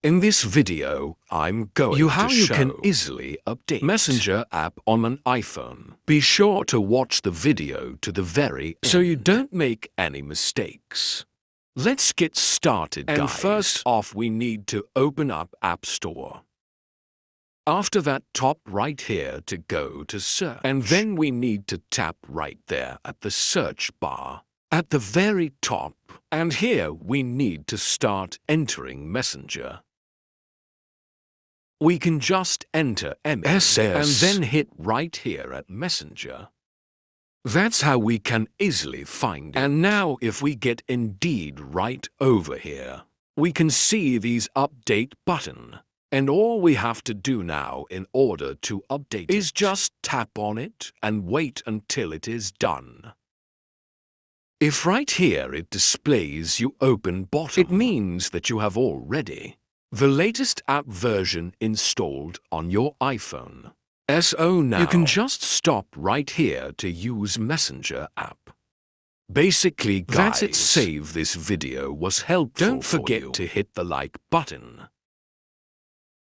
In this video, I'm going to show you can easily update Messenger app on an iPhone. Be sure to watch the video to the very end so you don't make any mistakes. Let's get started, guys. And first off, we need to open up App Store. After that, tap right here to go to search. And then we need to tap right there at the search bar at the very top. And here we need to start entering Messenger. We can just enter MS and then hit right here at Messenger. That's how we can easily find it. And now if we get Indeed right over here, we can see these update button. And all we have to do now in order to update is just tap on it and wait until it is done. If right here it displays you open bottom, it means that you have already the latest app version installed on your iPhone. So now you can just stop right here to use Messenger app. Basically, guys, that's it. Save this video was helpful. Don't forget to hit the like button